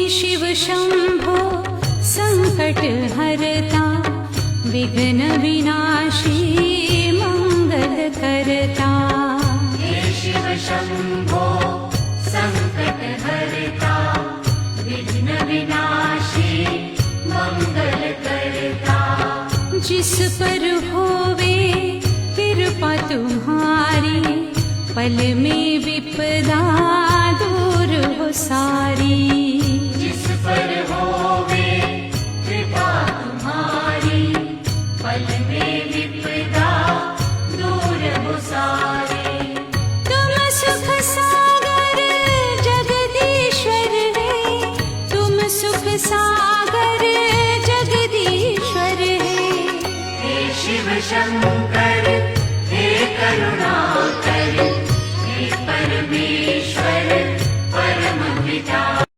शिव शंभो संकट हरता, विघ्न विनाशी मंगल करता। हे शिव शंभो संकट हरता, विघ्न विनाशी मंगल करता। जिस पर होवे कृपा तुम्हारी, पल में विपदा दूर हो सारी। जिस पर होवे कृपा तुम्हारी, पल में विपदा दूर हो सारी। तुम सुख सागर जगदीश्वर है, तुम सुख सागर जगदीश्वर है। हे शिव शंकर हे करुणा